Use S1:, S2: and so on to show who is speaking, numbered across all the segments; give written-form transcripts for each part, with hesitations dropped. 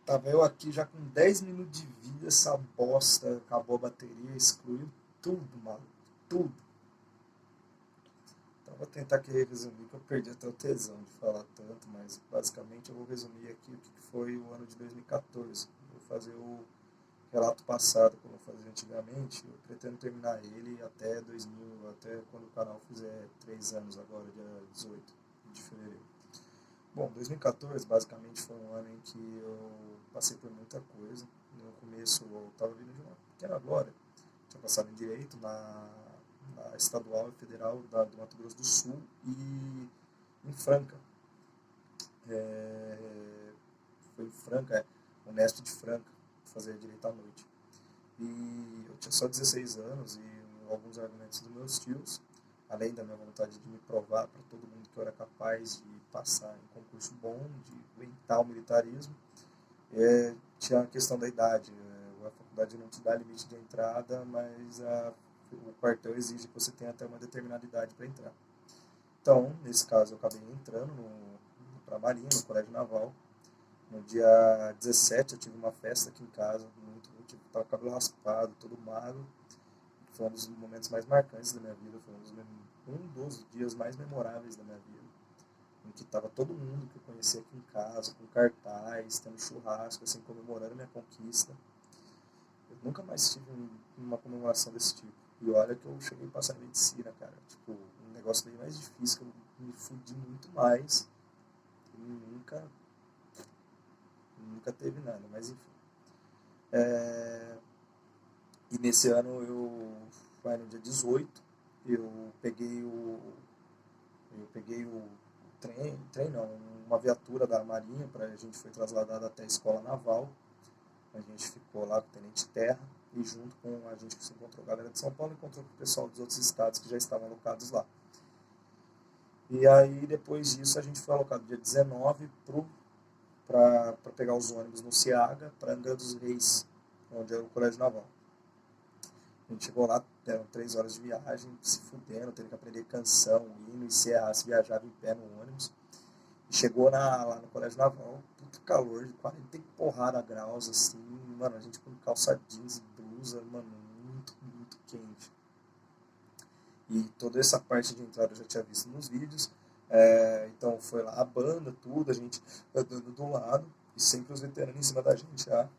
S1: Tava eu aqui já com 10 minutos de vida, essa bosta acabou a bateria, excluiu tudo, maluco, tudo. Então vou tentar aqui resumir, que eu perdi até o tesão de falar tanto, mas basicamente eu vou resumir aqui o que foi o ano de 2014. Vou fazer o relato passado, como eu fazia antigamente, eu pretendo terminar ele até 2000, até quando o canal fizer 3 anos agora, dia 18 de fevereiro. Bom, 2014 basicamente foi um ano em que eu passei por muita coisa. No começo eu estava vindo de uma pequena glória. Tinha passado em Direito na Estadual e Federal do Mato Grosso do Sul e em Franca. É, foi em Franca, Unesp de Franca, fazer Direito à noite. E eu tinha só 16 anos e alguns argumentos dos meus tios, além da minha vontade de me provar para todo mundo que eu era capaz de passar em concurso bom, de aguentar o militarismo, tinha a questão da idade. A faculdade não te dá limite de entrada, mas o quartel exige que você tenha até uma determinada idade para entrar. Então, nesse caso, eu acabei entrando para a Marinha, no Colégio Naval. No dia 17 eu tive uma festa aqui em casa, muito, eu tava com o cabelo raspado, todo magro. Foi um dos momentos mais marcantes da minha vida, foi um dos dias mais memoráveis da minha vida, em que estava todo mundo que eu conhecia aqui em casa, com cartaz, tendo churrasco, assim, comemorando minha conquista. Eu nunca mais tive uma comemoração desse tipo. E olha que eu cheguei a passar em medicina, cara. Tipo, um negócio bem mais difícil, que eu me fudi muito mais. E nunca teve nada, mas enfim. E nesse ano foi no dia 18, eu peguei o, eu peguei o trem não, uma viatura da Marinha, a gente foi trasladado até a Escola Naval. A gente ficou lá com o Tenente Terra e junto com a gente que se encontrou a galera de São Paulo, encontrou com o pessoal dos outros estados que já estavam alocados lá. E aí depois disso a gente foi alocado dia 19 para pegar os ônibus no Ciaga, para Angra dos Reis, onde é o Colégio Naval. A gente chegou lá, deram 3 horas de viagem, se fudendo, tendo que aprender canção, hino e se errasse, viajava em pé no ônibus. E chegou lá no Colégio Naval, puto calor, de 40 e porrada graus, assim, mano, a gente com calça jeans e blusa, mano, muito, muito quente. E toda essa parte de entrada eu já tinha visto nos vídeos, então foi lá a banda, tudo, a gente andando do lado, e sempre os veteranos em cima da gente já.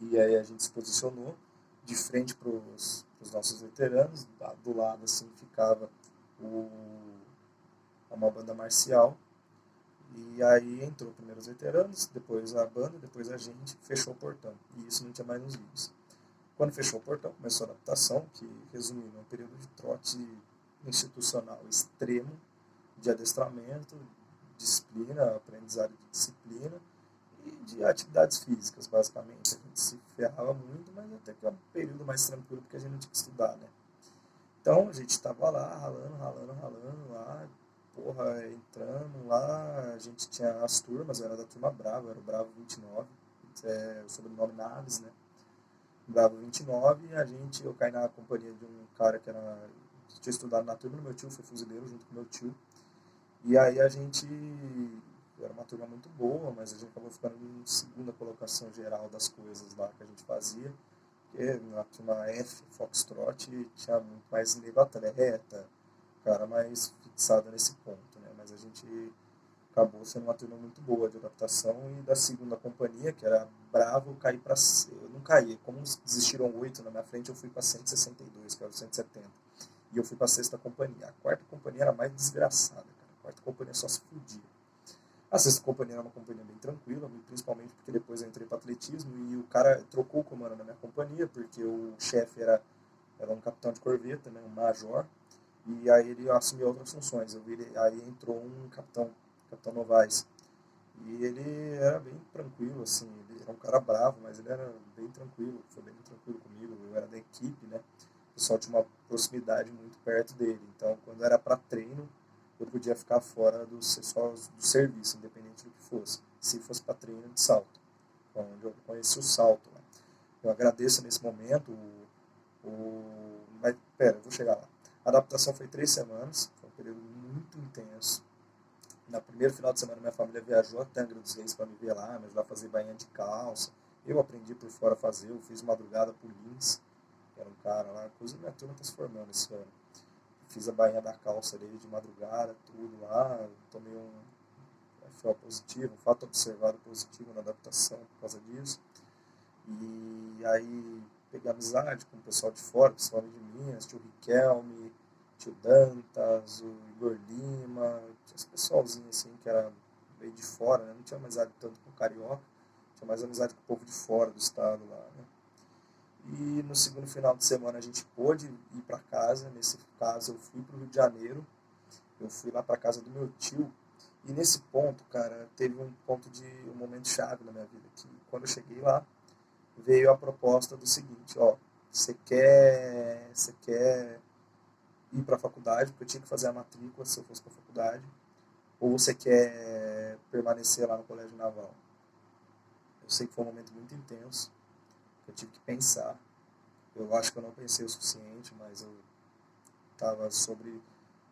S1: E aí a gente se posicionou de frente para os nossos veteranos, do lado assim ficava uma banda marcial, e aí entrou primeiro os veteranos, depois a banda, depois a gente, fechou o portão, e isso não tinha mais nos vídeos. Quando fechou o portão, começou a adaptação, que resumindo, é um período de trote institucional extremo, de adestramento, disciplina, aprendizado de disciplina, e de atividades físicas, basicamente. A gente se ferrava muito, mas até que é um período mais tranquilo, porque a gente não tinha que estudar, né? Então, a gente estava lá, ralando lá, porra, entrando lá, a gente tinha as turmas, eu era da turma Bravo, era o Bravo 29, o sobrenome Naves, né? Bravo 29, eu caí na companhia de um cara que tinha estudado na turma do meu tio, foi fuzileiro junto com meu tio, e aí era uma turma muito boa, mas a gente acabou ficando em segunda colocação geral das coisas lá que a gente fazia, porque na turma F, Foxtrot, tinha muito mais nego atleta, cara mais fixado nesse ponto, né? Mas a gente acabou sendo uma turma muito boa de adaptação, e da segunda companhia, que era Bravo, eu caí para... Eu não caí, como desistiram 8 na minha frente, eu fui para 162, que era o 170. E eu fui para a sexta companhia. A quarta companhia era mais desgraçada, cara. A quarta companhia só se fudia. A sexta companhia era uma companhia bem tranquila, principalmente porque depois eu entrei para atletismo e o cara trocou o comando na minha companhia, porque o chefe era um capitão de corveta, né, um major, e aí ele assumiu outras funções. Aí entrou um capitão Novaes, e ele era bem tranquilo, assim, ele era um cara bravo, mas ele era bem tranquilo, foi bem tranquilo comigo, eu era da equipe, né, o pessoal tinha uma proximidade muito perto dele, então quando era para treino, eu podia ficar fora do serviço, independente do que fosse, se fosse para treino de salto, onde eu conheci o salto, né. Eu agradeço nesse momento mas, pera, eu vou chegar lá. A adaptação foi 3 semanas, foi um período muito intenso, No primeiro final de semana, minha família viajou até Angra dos Reis para me ver lá, me ajudar a fazer bainha de calça. Eu aprendi por fora a fazer, eu fiz madrugada pro Lins, que era um cara lá, inclusive minha turma está se formando esse ano. Fiz a bainha da calça dele de madrugada, tudo lá, tomei um FO positivo, um fato observado positivo na adaptação por causa disso. E aí peguei amizade com o pessoal de fora, principalmente de Minas, tio Riquelme, tio Dantas, o Igor Lima, tinha esse pessoalzinho assim que era meio de fora, né? Não tinha amizade tanto com o carioca, tinha mais amizade com o povo de fora do estado lá, né? E no segundo final de semana a gente pôde ir para casa, nesse caso eu fui para o Rio de Janeiro, eu fui lá para casa do meu tio, e nesse ponto, cara, teve um momento chave na minha vida, que quando eu cheguei lá, veio a proposta do seguinte, ó, você quer ir para a faculdade, porque eu tinha que fazer a matrícula se eu fosse para a faculdade, ou você quer permanecer lá no Colégio Naval? Eu sei que foi um momento muito intenso, eu tive que pensar. Eu acho que eu não pensei o suficiente, mas eu estava sobre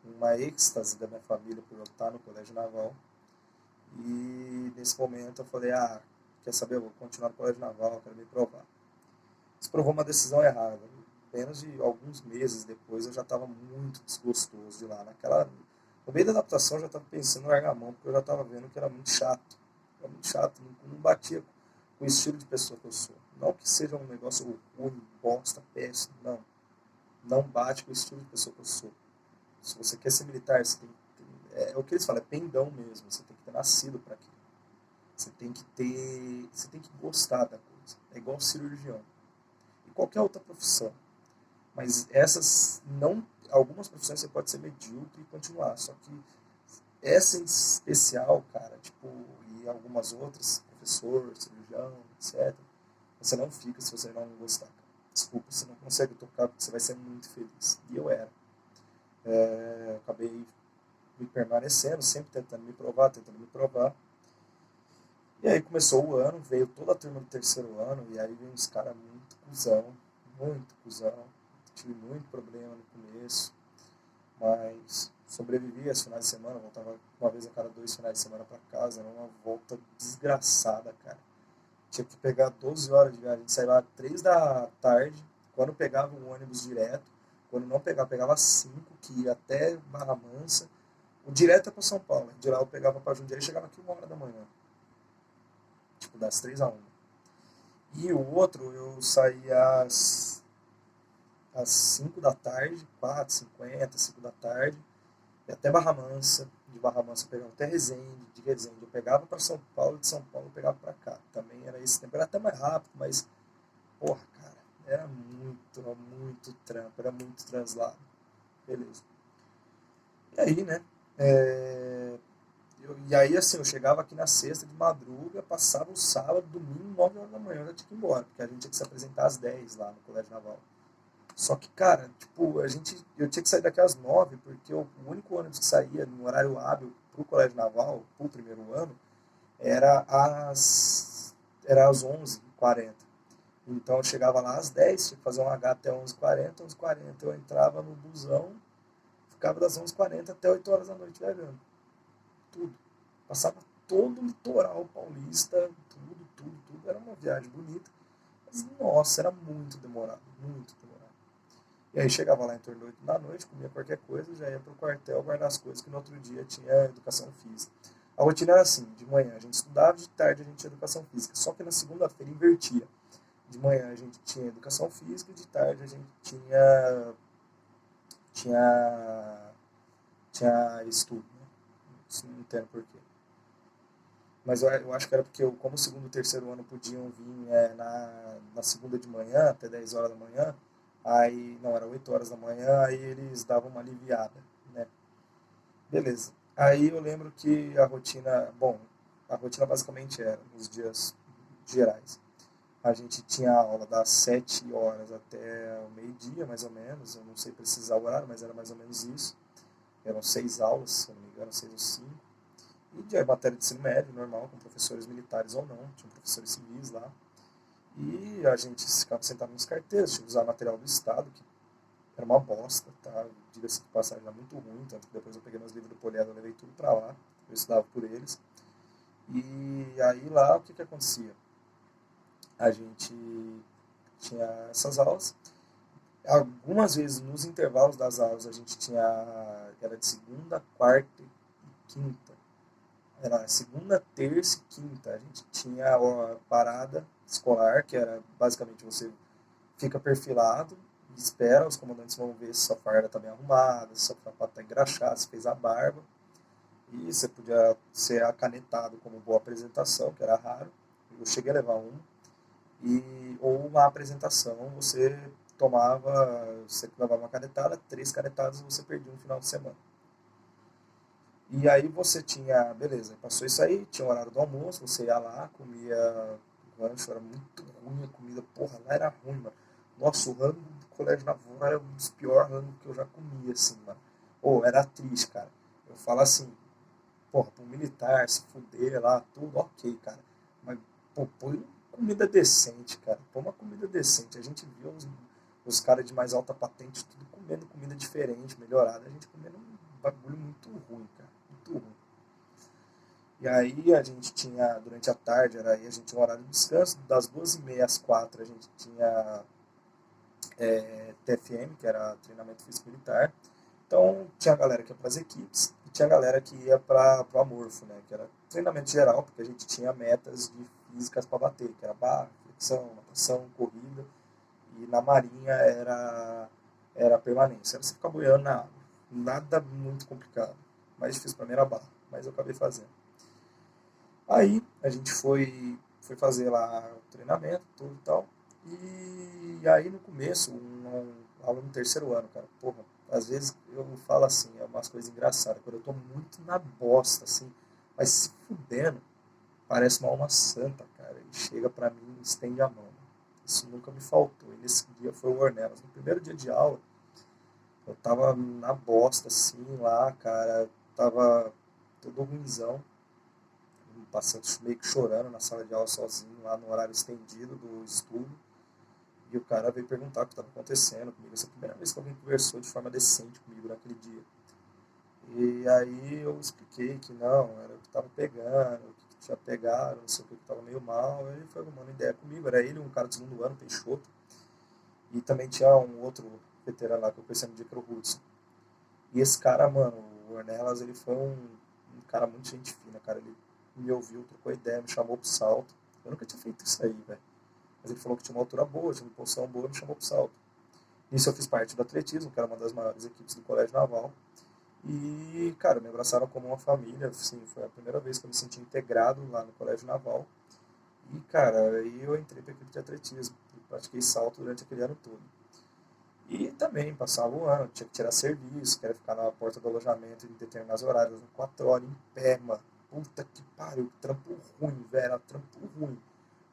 S1: uma êxtase da minha família por eu estar no Colégio Naval. E nesse momento eu falei, quer saber, eu vou continuar no Colégio Naval, eu quero me provar. Isso provou uma decisão errada. Apenas de alguns meses depois eu já estava muito desgostoso de lá. No meio da adaptação eu já estava pensando em largar a mão, porque eu já estava vendo que era muito chato. Era muito chato, não batia com o estilo de pessoa que eu sou. Não que seja um negócio ruim, bosta, péssimo, não. Não bate com o estilo de pessoa que eu sou. Se você quer ser militar, você tem é o que eles falam, é pendão mesmo. Você tem que ter nascido para aquilo. Você tem que gostar da coisa. É igual cirurgião. E qualquer outra profissão. Mas algumas profissões você pode ser medíocre e continuar. Só que essa em especial, cara, tipo, e algumas outras, professor, cirurgião, etc., você não fica se você não gostar. Desculpa, você não consegue tocar porque você vai ser muito feliz. E eu era. Eu acabei me permanecendo, sempre tentando me provar. E aí começou o ano, veio toda a turma do terceiro ano, e aí veio uns caras muito cuzão. Tive muito problema no começo, mas sobrevivi aos finais de semana, voltava uma vez a cada 2 finais de semana para casa, era uma volta desgraçada, cara. Tinha que pegar 12 horas de viagem, a gente saía lá 3 da tarde, quando pegava um ônibus direto, quando não pegava, pegava 5, que ia até Barra Mansa, o direto é para São Paulo, de lá eu pegava para Jundiaí e chegava aqui 1 hora da manhã, tipo das 3 a 1. E o outro eu saía às 5 da tarde, 4h50, 5 da tarde, e até Barra Mansa. De Barra Mansa eu pegava até Resende, de Resende eu pegava para São Paulo, de São Paulo eu pegava para cá. Também era esse tempo, era até mais rápido, mas, porra, cara, era muito trampo, era muito translado. Beleza. E aí, né, e aí, assim, eu chegava aqui na sexta de madruga, passava o sábado, domingo, 9 horas da manhã, eu já tinha que ir embora, porque a gente tinha que se apresentar às 10 lá no Colégio Naval. Só que, cara, tipo, eu tinha que sair daqui às 9, porque o único ônibus que saía no horário hábil pro Colégio Naval, pro primeiro ano, era às 11h40. Então eu chegava lá às 10, tinha que fazer um H até 11h40, 11h40 eu entrava no busão, ficava das 11h40 até 8 horas da noite viajando. Tudo. Passava todo o litoral paulista, tudo. Era uma viagem bonita. Mas, nossa, era muito demorado, muito demorado. E aí chegava lá em torno de 8 da noite, comia qualquer coisa, já ia pro quartel guardar as coisas, que no outro dia tinha educação física. A rotina era assim, de manhã a gente estudava, de tarde a gente tinha educação física. Só que na segunda-feira invertia. De manhã a gente tinha educação física, de tarde a gente tinha estudo. Né? Isso não entendo porquê. Mas eu acho que era porque, como o segundo e o terceiro ano podiam vir na segunda de manhã, até 10 horas da manhã, aí, não, era 8 horas da manhã, aí eles davam uma aliviada, né? Beleza. Aí eu lembro que a rotina basicamente era, nos dias gerais. A gente tinha aula das 7 horas até o meio-dia, mais ou menos, eu não sei precisar o horário, mas era mais ou menos isso. Eram 6 aulas, se eu não me engano, 6 ou 5. E de matéria de ensino médio, normal, com professores militares ou não, tinha professores civis lá. E a gente ficava sentado nos carteiros, tinha que usar material do Estado, que era uma bosta, tá? Diga-se de passagem, era muito ruim, tanto que depois eu peguei meus livros do Poliedro e levei tudo pra lá. eu estudava por eles. E aí lá o que que acontecia? A gente tinha essas aulas. Algumas vezes nos intervalos das aulas a gente tinha, era de segunda, quarta e quinta. Era segunda, terça e quinta. A gente tinha a parada escolar, que era basicamente você fica perfilado e espera, os comandantes vão ver se sua farda está bem arrumada, se seu sapato está engraxado, se fez a barba. E você podia ser acanetado como boa apresentação, que era raro. Eu cheguei a levar um. Ou uma apresentação, você levava uma canetada, 3 canetadas você perdia um final de semana. E aí você tinha, beleza, passou isso aí, tinha o horário do almoço, você ia lá, comia o rancho, era muito ruim a comida, porra, lá era ruim, mano. Nossa, o rango do colégio naval era um dos piores rangos que eu já comia, assim, mano. Ou era triste, cara. Eu falo assim, porra, pro militar se fuder lá, tudo, ok, cara. Mas, pô, põe comida decente, cara. Põe uma comida decente. A gente viu os caras de mais alta patente tudo comendo comida diferente, melhorada. A gente comendo um bagulho muito ruim, cara. Muito ruim. E aí a gente tinha, durante a tarde, a gente tinha um horário de descanso, das 2h30 às 4 a gente tinha TFM, que era treinamento físico militar. Então tinha a galera que ia para as equipes e tinha a galera que ia para o amorfo, né, que era treinamento geral, porque a gente tinha metas de físicas para bater, que era barra, flexão, natação, corrida, e na marinha era permanência, era você ficar boiando na água. Nada muito complicado. Mais difícil para mim era barra, mas eu acabei fazendo. Aí a gente foi fazer lá o treinamento, tudo e tal. E aí no começo, um aluno no terceiro ano, cara, porra, às vezes eu falo assim, é umas coisas engraçadas, quando eu tô muito na bosta, assim, mas se fudendo, parece uma alma santa, cara, e chega pra mim e estende a mão. Isso nunca me faltou, e nesse dia foi o Ornelas. No primeiro dia de aula, eu tava na bosta, assim, lá, cara, tava todo ruimzão, passando meio que chorando na sala de aula sozinho, lá no horário estendido do estudo. E o cara veio perguntar o que estava acontecendo comigo. Essa é a primeira vez que alguém conversou de forma decente comigo naquele dia. E aí eu expliquei que não, era o que estava pegando, o que tinha pegado, não sei o que estava meio mal. Ele foi arrumando ideia comigo. Era ele, um cara do segundo ano, Peixoto. E também tinha um outro veterano lá que eu conheci no dia, que era o Hudson. E esse cara, mano, o Ornelas, ele foi um cara muito gente fina, cara. Ele me ouviu, trocou ideia, me chamou pro salto. Eu nunca tinha feito isso aí, velho. Mas ele falou que tinha uma altura boa, tinha uma posição boa, me chamou pro salto. Nisso eu fiz parte do atletismo, que era uma das maiores equipes do Colégio Naval. E, cara, me abraçaram como uma família, assim, foi a primeira vez que eu me senti integrado lá no Colégio Naval. E, cara, aí eu entrei pra equipe de atletismo e pratiquei salto durante aquele ano todo. E também passava o ano, tinha que tirar serviço, que era ficar na porta do alojamento em determinados horários, 4 horas em pé, mano. Puta que pariu, trampo ruim, velho, era trampo ruim.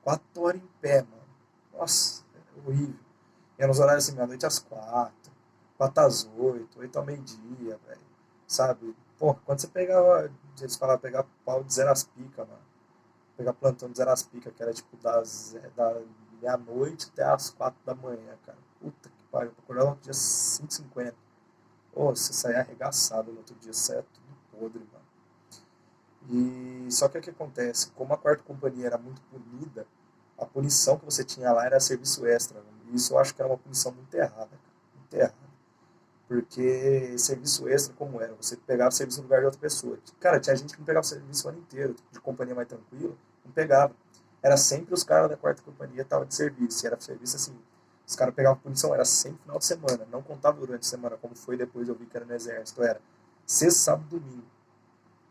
S1: 4 horas em pé, mano. Nossa, é horrível. E era nos horários assim, meia-noite às 4, 4 às 8, 8 ao meio-dia, velho. Sabe? Pô, quando você pegava, eles falavam pegar pau de zero às pica, mano. Pegar plantão de zero às pica, que era tipo da meia-noite até às 4 da manhã, cara. Puta que pariu, pra acordar no outro dia 5h50. Pô, você saía arregaçado no outro dia, você saía tudo podre, mano. E só que o que acontece? Como a quarta companhia era muito punida, a punição que você tinha lá era serviço extra. E isso eu acho que era uma punição muito errada, cara. Muito errada. Porque serviço extra, como era? Você pegava o serviço no lugar de outra pessoa. Cara, tinha gente que não pegava o serviço o ano inteiro, de companhia mais tranquila, não pegava. Era sempre os caras da quarta companhia que estavam de serviço. E era serviço assim, os caras pegavam punição, era sempre final de semana. Não contava durante a semana, como foi depois eu vi que era no exército. Era sexta, sábado, domingo.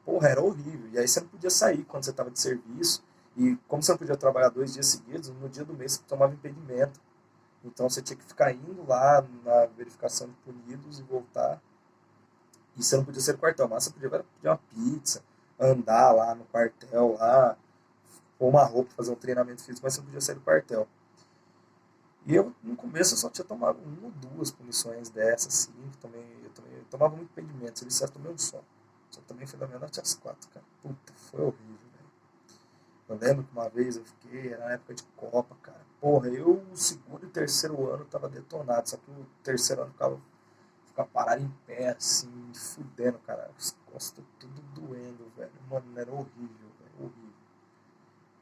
S1: Porra, era horrível. E aí você não podia sair quando você estava de serviço. E como você não podia trabalhar 2 dias seguidos, no dia do mês você tomava impedimento. Então você tinha que ficar indo lá na verificação de punidos e voltar. E você não podia ser no quartel, mas você podia pedir uma pizza, andar lá no quartel, lá, pôr uma roupa, fazer um treinamento físico, mas você não podia sair do quartel. E eu, no começo, eu só tinha tomado 1 ou 2 punições dessas, assim, eu tomava muito impedimento, serviço certo, tomei um só. Só também foi da meia-noite às 4, cara. Puta, foi horrível, velho. Eu lembro que uma vez eu fiquei, era na época de Copa, cara. Porra, eu o segundo e terceiro ano tava detonado, só que o terceiro ano ficava ficar parado em pé, assim, me fudendo, cara. As costas tudo doendo, velho. Mano, era horrível, velho, horrível.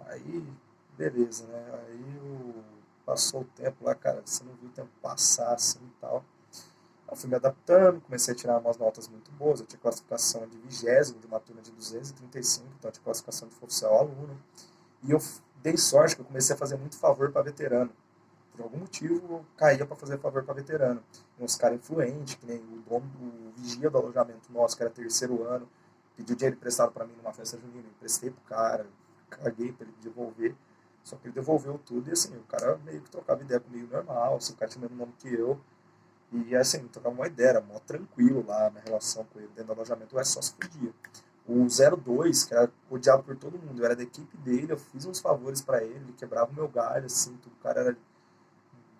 S1: Aí, beleza, né? Passou o tempo lá, cara, você não viu o tempo passar, assim, e tal. Eu fui me adaptando, comecei a tirar umas notas muito boas. Eu tinha classificação de 20º, de uma turma de 235, então eu tinha classificação de oficial aluno. E eu dei sorte que eu comecei a fazer muito favor para veterano. Por algum motivo, eu caía para fazer favor para veterano. E uns caras influentes, que nem o dono do vigia do alojamento nosso, que era terceiro ano, pediu dinheiro emprestado para mim numa festa junina. Eu emprestei pro cara, caguei para ele devolver. Só que ele devolveu tudo e assim, o cara meio que trocava ideia comigo normal, se o cara tinha o mesmo nome que eu. E assim, trocava uma ideia, era mó tranquilo lá na relação com ele dentro do alojamento, eu só se podia. O 02, que era odiado por todo mundo, eu era da equipe dele, eu fiz uns favores para ele, ele quebrava o meu galho, assim, tudo, o cara era,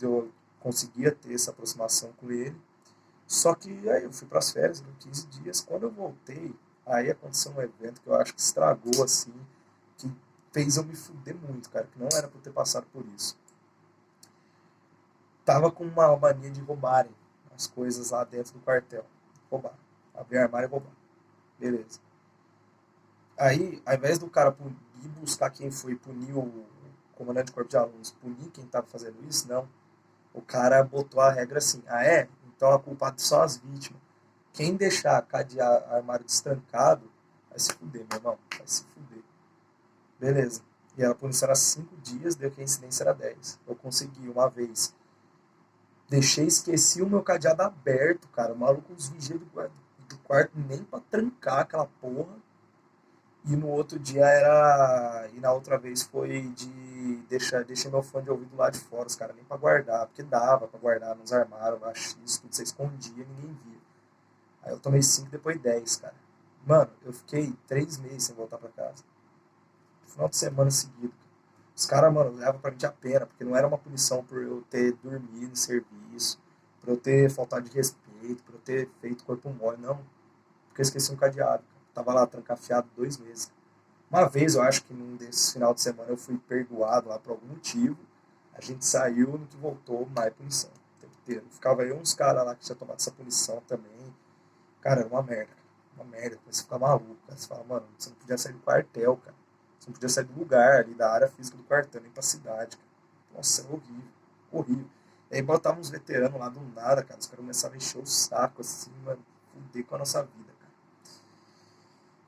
S1: eu conseguia ter essa aproximação com ele. Só que aí eu fui para as férias, em 15 dias, quando eu voltei, aí aconteceu um evento que eu acho que estragou, assim, que fez eu me fuder muito, cara, que não era pra eu ter passado por isso. Tava com uma mania de roubarem as coisas lá dentro do quartel. Roubar. Abrir armário e roubar. Beleza. Aí, ao invés do cara ir buscar quem foi punir o comandante do corpo de alunos, punir quem estava fazendo isso, não. O cara botou a regra assim: ah, é? Então a culpada são as vítimas. Quem deixar cadear armário destrancado, vai se fuder, meu irmão. Vai se fuder. Beleza. E a punição era 5 dias, deu que a incidência era 10. Eu consegui uma vez. Deixei, esqueci o meu cadeado aberto, cara. O maluco, os vigias do quarto, nem pra trancar aquela porra. E no outro dia era. E na outra vez foi de deixei meu fone de ouvido lá de fora, os caras nem pra guardar, porque dava pra guardar nos armários, lá X, tudo você escondia, ninguém via. Aí eu tomei 5, depois 10, cara. Mano, eu fiquei 3 meses sem voltar pra casa. Final de semana seguido. Os caras, mano, levavam pra mim a pena, porque não era uma punição por eu ter dormido em serviço, por eu ter faltado de respeito, por eu ter feito corpo mole, não. Porque eu esqueci um cadeado. Cara. Tava lá trancafiado 2 meses. Uma vez, eu acho que num desses final de semana eu fui perdoado lá por algum motivo. A gente saiu, no que voltou, mais punição. O tempo inteiro. Ficava aí uns caras lá que tinham tomado essa punição também. Cara, era uma merda. Cara. Uma merda. Você fica maluco. Cara. Você fala, mano, você não podia sair do quartel, cara. Você não podia sair do lugar ali, da área física do quartel, nem pra cidade, cara. Nossa, era horrível. Horrível. E aí botavam uns veteranos lá do nada, cara. Os caras começavam a encher o saco, assim, mano. Fuder com a nossa vida, cara.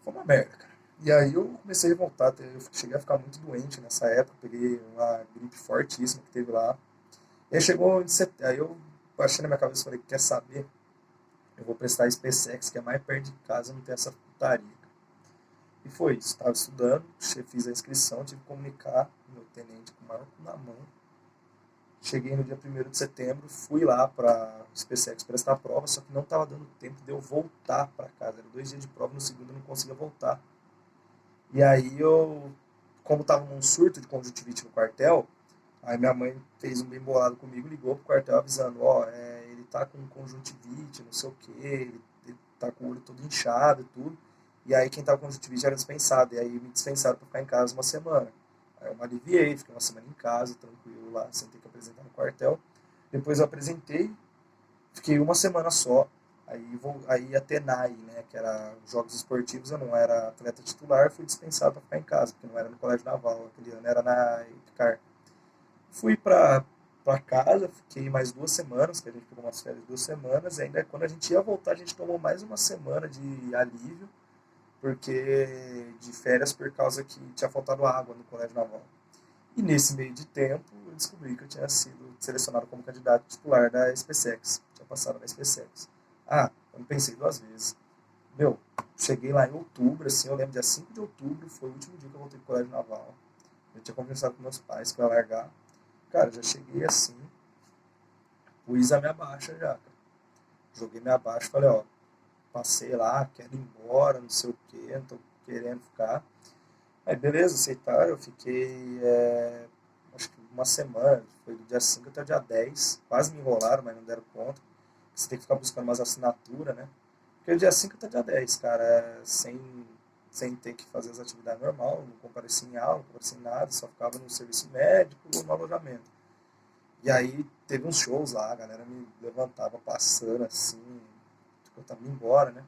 S1: Foi uma merda, cara. E aí eu comecei a voltar, eu cheguei a ficar muito doente nessa época, peguei uma gripe fortíssima que teve lá. E aí chegou em setembro, aí eu baixei na minha cabeça e falei, quer saber? Eu vou prestar SpaceX, que é mais perto de casa, não tem essa putaria. E foi isso, estava estudando, fiz a inscrição, tive que comunicar com o meu tenente com o maior cu na mão. Cheguei no dia 1º de setembro, fui lá para o SpaceX prestar a prova, só que não estava dando tempo de eu voltar para casa. Era 2 dias de prova, no segundo eu não conseguia voltar. E aí eu, como estava num surto de conjuntivite no quartel, aí minha mãe fez um bem bolado comigo, ligou pro quartel avisando, ele tá com conjuntivite, não sei o que, ele tá com o olho todo inchado e tudo. E aí quem tava com conjuntivite era dispensado, e aí me dispensaram para ficar em casa uma semana. Aí eu me aliviei, fiquei uma semana em casa, tranquilo lá, sem ter que apresentar no quartel. Depois eu apresentei, fiquei uma semana só. Aí a TENAI, né, que era Jogos Esportivos, eu não era atleta titular, fui dispensado para ficar em casa, porque não era no Colégio Naval, aquele ano era na IPCAR. Fui para casa, fiquei mais 2 semanas, que a gente pegou umas férias de 2 semanas, e ainda quando a gente ia voltar, a gente tomou mais uma semana de alívio, porque de férias por causa que tinha faltado água no Colégio Naval. E nesse meio de tempo, eu descobri que eu tinha sido selecionado como candidato titular da SpaceX. Tinha passado na SpaceX. Ah, eu não pensei 2 vezes. Meu, cheguei lá em outubro, assim, eu lembro, dia 5 de outubro, foi o último dia que eu voltei pro Colégio Naval. Eu tinha conversado com meus pais que eu ia largar. Cara, já cheguei assim, pus a minha baixa já, cara. Joguei minha baixa e falei, passei lá, quero ir embora, não sei o que, não tô querendo ficar. Aí beleza, aceitaram, eu fiquei acho que uma semana, foi do dia 5 até o dia 10, quase me enrolaram, mas não deram conta. Você tem que ficar buscando umas assinaturas, né? Porque do dia 5 até o dia 10, cara, sem ter que fazer as atividades normal, não compareci em aula, não compareci em nada, só ficava no serviço médico ou no alojamento. E aí teve uns shows lá, a galera me levantava passando assim, eu tava indo embora, né?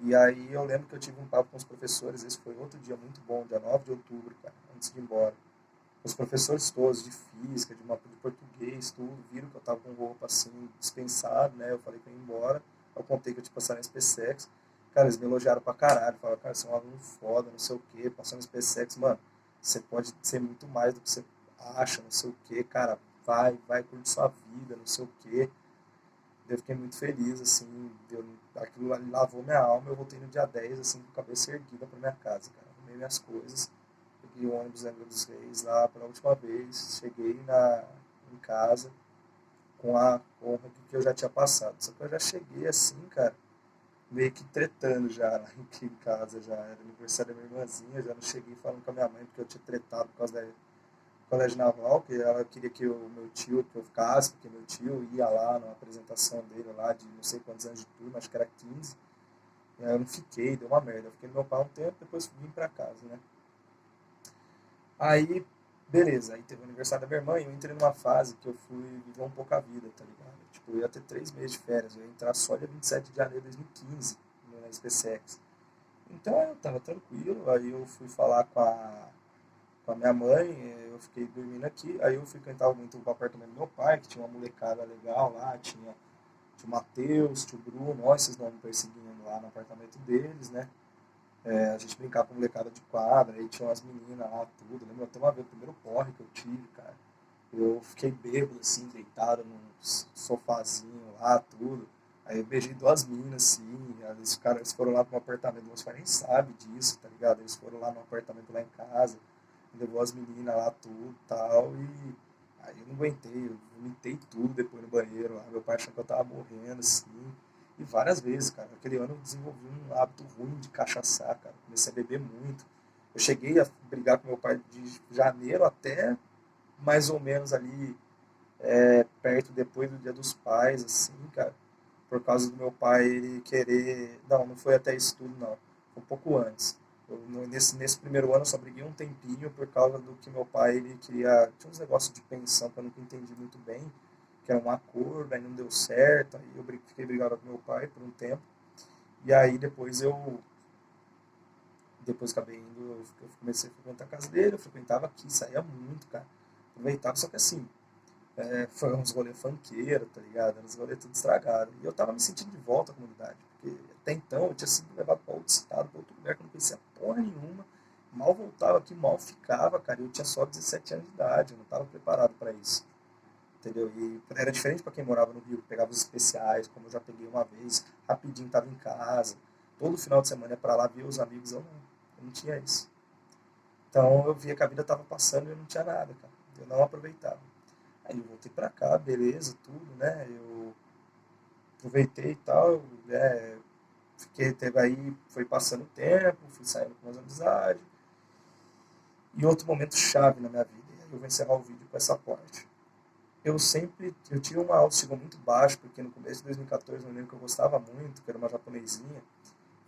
S1: E aí eu lembro que eu tive um papo com os professores, esse foi outro dia muito bom, dia 9 de outubro, cara, antes de ir embora. Os professores todos, de física, de mapa de português, tudo, viram que eu tava com roupa assim, dispensado, né? Eu falei que eu ia embora, eu contei que eu tinha passado na SpaceX. Cara, eles me elogiaram pra caralho, falaram, cara, você é um aluno foda, não sei o quê, passou na SpaceX, mano, você pode ser muito mais do que você acha, não sei o quê, cara, vai, curte sua vida, não sei o quê. Eu fiquei muito feliz, assim, aquilo ali lavou minha alma, eu voltei no dia 10 assim, com a cabeça erguida pra minha casa, cara. Arrumei minhas coisas, peguei o ônibus Angra dos Reis lá pela última vez, cheguei em casa com a honra que eu já tinha passado. Só que eu já cheguei assim, cara, meio que tretando já aqui em casa, já era aniversário da minha irmãzinha, já não cheguei falando com a minha mãe porque eu tinha tretado por causa da colégio naval, que ela queria que o meu tio, que eu ficasse, porque meu tio ia lá na apresentação dele lá de não sei quantos anos de turma, acho que era 15. E aí eu não fiquei, deu uma merda. Eu fiquei no meu pai um tempo, depois vim pra casa, né? Aí, beleza, aí teve o aniversário da minha irmã e eu entrei numa fase que eu fui viver um pouco a vida, tá ligado? Tipo, eu ia ter 3 meses de férias, eu ia entrar só dia 27 de janeiro de 2015 na SpaceX. Então eu tava tranquilo, aí eu fui falar com a minha mãe, eu fiquei dormindo aqui, aí eu frequentava muito o apartamento do meu pai, que tinha uma molecada legal lá, tinha o Matheus, tinha o Bruno, ó, esses nomes perseguindo lá no apartamento deles, né? A gente brincava com molecada de quadra, aí tinha umas meninas lá, tudo. Lembro até uma vez, o primeiro porre que eu tive, cara. Eu fiquei bêbado, assim, deitado num sofazinho lá, tudo. Aí eu beijei 2 meninas, assim, eles foram lá pro meu apartamento, meus pais nem sabem disso, tá ligado? Eles foram lá no apartamento lá em casa, levou as meninas lá, tudo tal, e aí eu não aguentei, eu vomitei tudo depois no banheiro lá, meu pai achando que eu tava morrendo, assim, e várias vezes, cara. Aquele ano eu desenvolvi um hábito ruim de cachaçar, cara, comecei a beber muito. Eu cheguei a brigar com meu pai de janeiro até mais ou menos ali perto depois do Dia dos Pais, assim, cara, por causa do meu pai ele querer. Não, não foi até isso tudo, não. Foi um pouco antes. Nesse primeiro ano eu só briguei um tempinho por causa do que meu pai ele queria. Tinha uns negócios de pensão que eu nunca entendi muito bem, que era um acordo, aí não deu certo, aí eu fiquei brigado com meu pai por um tempo. E aí depois acabei indo, eu comecei a frequentar a casa dele, eu frequentava aqui, saía muito, cara. Aproveitava, só que assim, foi uns rolê funkeiro, tá ligado? Era uns rolê tudo estragado. E eu tava me sentindo de volta à comunidade, porque até então eu tinha sido levado para outro estado, para outro lugar que eu não conhecia porra nenhuma. Mal voltava aqui, mal ficava, cara. Eu tinha só 17 anos de idade, eu não tava preparado para isso. Entendeu? E era diferente para quem morava no Rio, que pegava os especiais, como eu já peguei uma vez, rapidinho tava em casa. Todo final de semana ia pra lá ver os amigos, eu não tinha isso. Então eu via que a vida tava passando e eu não tinha nada, cara. Eu não aproveitava. Aí eu voltei pra cá, beleza, tudo, né? Eu aproveitei e tal, teve aí, foi passando o tempo, fui saindo com umas amizades. E outro momento chave na minha vida, e aí eu vou encerrar o vídeo com essa parte. Eu tinha uma autoestima muito baixa, porque no começo de 2014 eu lembro que eu gostava muito, que era uma japonesinha.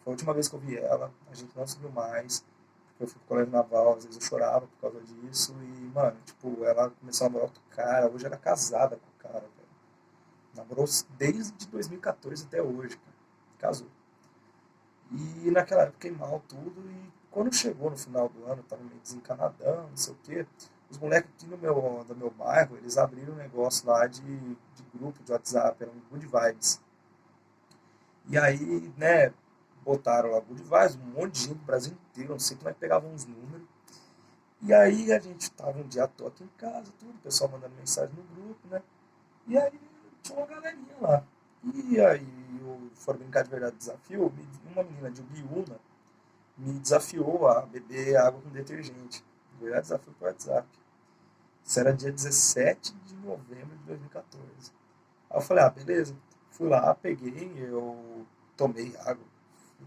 S1: Foi a última vez que eu vi ela, a gente não se viu mais, porque eu fui pro colégio naval, às vezes eu chorava por causa disso, e, mano, tipo, ela começou a namorar outro cara, hoje ela é casada com o cara, velho. Namorou desde 2014 até hoje, cara. Casou. E naquela época fiquei mal tudo, e quando chegou no final do ano, eu tava meio desencanadão, não sei o quê, os moleques aqui do meu bairro, eles abriram um negócio lá de grupo de WhatsApp, era um Good Vibes. E aí, né, botaram lá Good Vibes, um monte de gente do Brasil inteiro, não sei como é que pegavam uns números. E aí a gente tava um dia à toa aqui em casa, tudo, o pessoal mandando mensagem no grupo, né? E aí tinha uma galerinha lá. E aí foram brincar de verdade desafio, uma menina de Ubiúna me desafiou a beber água com detergente. De verdade desafio por WhatsApp. Isso era dia 17 de novembro de 2014. Aí eu falei, ah, beleza. Fui lá, peguei, eu tomei água.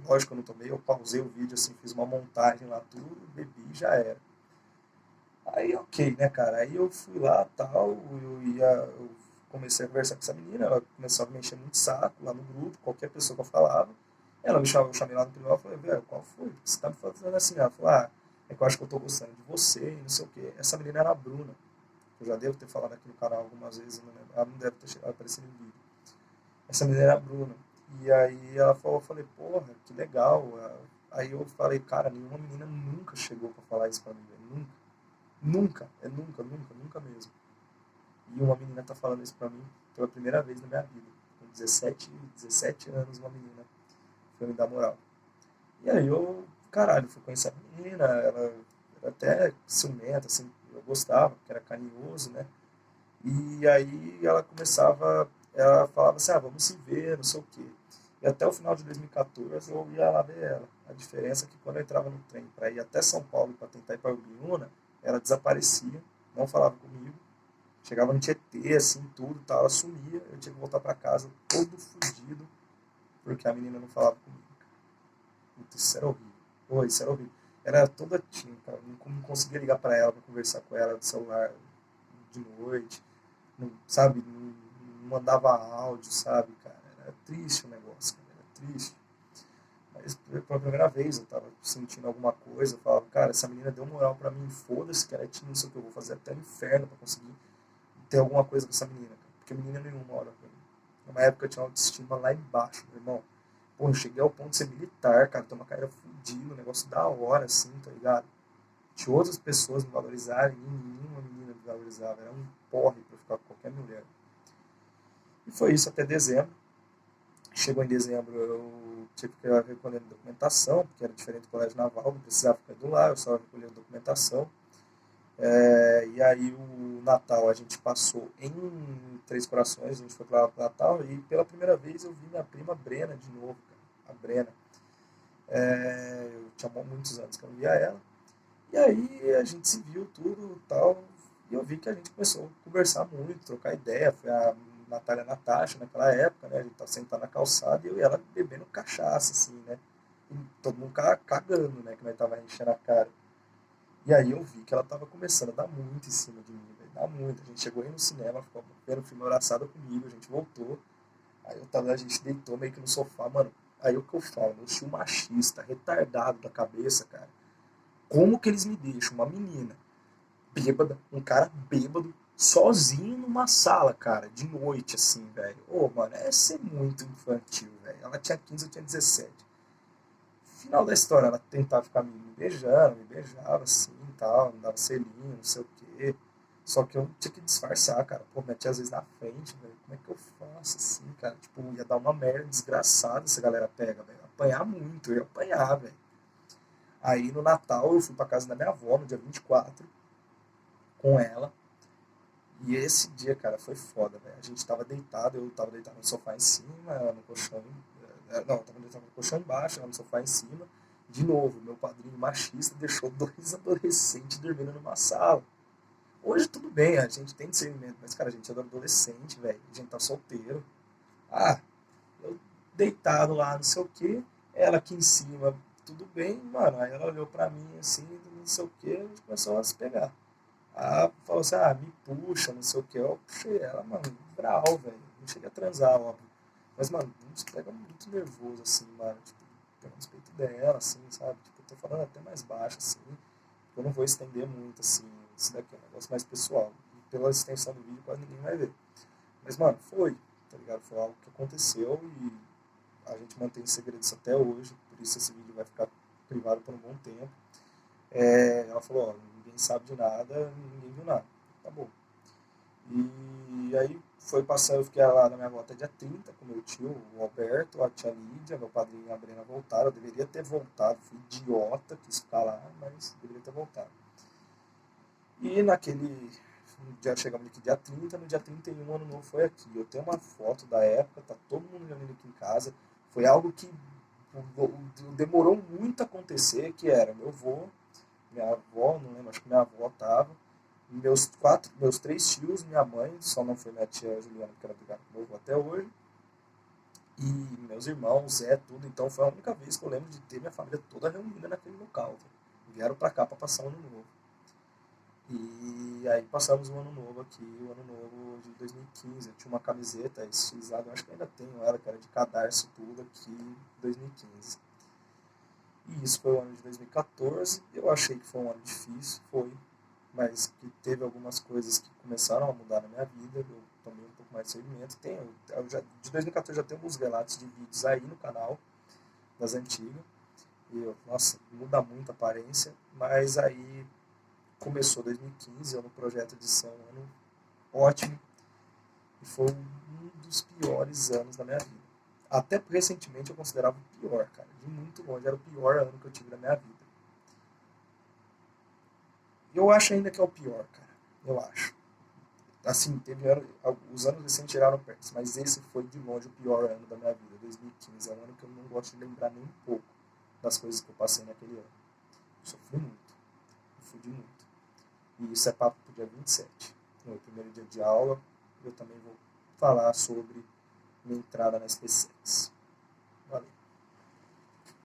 S1: Lógico que eu não tomei, eu pausei o vídeo assim, fiz uma montagem lá, tudo, bebi e já era. Aí ok, né, cara? Aí eu fui lá, tal, eu comecei a conversar com essa menina, ela começou a me encher muito saco lá no grupo, qualquer pessoa que eu falava. Ela me chamou, eu chamei lá no privado e falei, velho, qual foi? Você tá me fazendo assim? Ela falou, ah, é que eu acho que eu tô gostando de você e não sei o quê. Essa menina era a Bruna. Eu já devo ter falado aqui no canal algumas vezes, eu não lembro. Ela não deve ter chegado aparecendo em vídeo. Essa menina era a Bruna. E aí ela falou, eu falei, porra, que legal. Aí eu falei, cara, nenhuma menina nunca chegou pra falar isso pra mim, velho. Nunca. Nunca. É nunca, nunca, nunca mesmo. E uma menina tá falando isso pra mim pela primeira vez na minha vida. Com 17 anos, uma menina foi me dar moral. E aí eu, caralho, fui conhecer a menina, ela era até ciumenta, assim, eu gostava, porque era carinhoso, né? E aí ela falava assim, ah, vamos se ver, não sei o quê. E até o final de 2014 eu ia lá ver ela. A diferença é que quando eu entrava no trem para ir até São Paulo para tentar ir para Ubiúna, ela desaparecia, não falava comigo. Chegava no Tietê, assim, tudo, tal, ela sumia, eu tinha que voltar para casa todo fudido, porque a menina não falava comigo. Puta, isso era horrível. Pô, isso era horrível. Era toda tímida, cara. Não conseguia ligar para ela, para conversar com ela no celular de noite. Não, sabe? Não mandava áudio, sabe, cara? Era triste o negócio, cara. Era triste. Mas pela primeira vez eu tava sentindo alguma coisa. Eu falava, cara, essa menina deu moral pra mim. Foda-se que ela é tímida, não sei o que eu vou fazer até o inferno pra conseguir ter alguma coisa com essa menina, cara. Porque menina nenhuma olha pra mim. Numa época eu tinha uma autoestima lá embaixo, meu irmão. Pô, eu cheguei ao ponto de ser militar, cara, ter uma carreira fodida, um negócio da hora, assim, tá ligado? Tinha outras pessoas me valorizarem, e nenhuma menina me valorizava. Era um porre pra ficar com qualquer mulher. E foi isso até dezembro. Chegou em dezembro, eu tive que ir recolhendo documentação, porque era diferente do colégio naval, não precisava ficar indo lá, eu só recolhia documentação. E aí o Natal a gente passou em Três Corações, a gente foi para o Natal, e pela primeira vez eu vi minha prima Brena de novo, cara, a Brena. Eu tinha muitos anos que eu não via ela. E aí a gente se viu tudo tal, e eu vi que a gente começou a conversar muito, trocar ideia. Foi a Natália Natasha naquela época, né? A gente tava sentado na calçada e eu e ela bebendo cachaça, assim, né? E todo mundo cagando, né? Que nós tava enchendo a cara. E aí eu vi que ela tava começando a dar muito em cima de mim, velho. Dar muito. A gente chegou aí no cinema, ficou vendo o filme abraçada comigo, a gente voltou. Aí eu tava, a gente deitou meio que no sofá, mano. Aí o que eu falo, meu tio machista, retardado da cabeça, cara. Como que eles me deixam uma menina bêbada, um cara bêbado, sozinho numa sala, cara, de noite, assim, velho? Ô, mano, é ser muito infantil, velho. Ela tinha 15, eu tinha 17. Final da história, ela tentava ficar me beijando, me beijava, assim, e tal, me dava selinho, não sei o quê. Só que eu tinha que disfarçar, cara. Pô, minha tia às vezes na frente, velho. Como é que eu faço, assim, cara? Tipo, ia dar uma merda desgraçada se a galera pega, velho. Apanhar muito, eu ia apanhar, velho. Aí no Natal eu fui pra casa da minha avó, no dia 24 com ela. E esse dia, cara, foi foda, velho. A gente tava deitado, eu tava deitado no sofá em cima, ela no colchão. Não, eu tava deitado no colchão embaixo, ela no sofá em cima. De novo, meu padrinho machista deixou dois adolescentes dormindo numa sala. Hoje tudo bem, a gente tem discernimento, mas, cara, a gente é adolescente, velho. A gente tá solteiro. Ah, eu deitado lá, não sei o que, ela aqui em cima, tudo bem, mano. Aí ela olhou pra mim assim, não sei o que, a gente começou a se pegar. Falou assim, me puxa, não sei o que. Eu puxei ela, mano, brau, velho. Não cheguei a transar, óbvio. Mas, mano, a gente pega muito nervoso, assim, mano. Tipo, pegando os peitos dela, assim, sabe? Tipo, eu tô falando até mais baixo, assim. Eu não vou estender muito, assim. Isso daqui é um negócio mais pessoal. E pela extensão do vídeo, quase ninguém vai ver. Mas, mano, foi, tá ligado? Foi algo que aconteceu e a gente mantém segredos até hoje. Por isso esse vídeo vai ficar privado por um bom tempo. Ela falou, ó, ninguém sabe de nada, ninguém viu nada. Tá bom. E aí foi passando, eu fiquei lá na minha avó até dia 30 com meu tio, o Alberto, a tia Lídia, meu padrinho e a Brena voltaram. Eu deveria ter voltado, fui idiota, quis ficar lá, mas deveria ter voltado. E naquele dia, chegamos aqui dia 30, no dia 31 ano novo foi aqui. Eu tenho uma foto da época, tá todo mundo reunido aqui em casa. Foi algo que demorou muito a acontecer, que era meu avô, minha avó, não lembro, acho que minha avó tava, meus três tios, minha mãe, só não foi minha tia Juliana, porque ela brigava com meu avô até hoje, e meus irmãos, Zé, tudo. Então foi a única vez que eu lembro de ter minha família toda reunida naquele local. Véio. Vieram pra cá pra passar o ano novo. E aí passamos o ano novo aqui, o ano novo de 2015. Eu tinha uma camiseta estilizada, eu acho que ainda tenho ela, que era de cadarço tudo aqui em 2015. E isso foi o ano de 2014. Eu achei que foi um ano difícil, foi. mas que teve algumas coisas que começaram a mudar na minha vida, eu tomei um pouco mais de segmento. De 2014 já tenho alguns relatos de vídeos aí no canal, das antigas, e nossa, muda muito a aparência, mas aí começou 2015, eu no projeto de edição, um ano ótimo, e foi um dos piores anos da minha vida. Até recentemente eu considerava o pior, cara, de muito longe, era o pior ano que eu tive na minha vida. E eu acho ainda que é o pior, cara, eu acho. Assim, os anos recentes tiraram perto, mas esse foi de longe o pior ano da minha vida, 2015. É um ano que eu não gosto de lembrar nem um pouco das coisas que eu passei naquele ano. Eu sofri muito, eu fudi muito. E isso é papo pro dia 27. No meu primeiro dia de aula, eu também vou falar sobre minha entrada na SpaceX.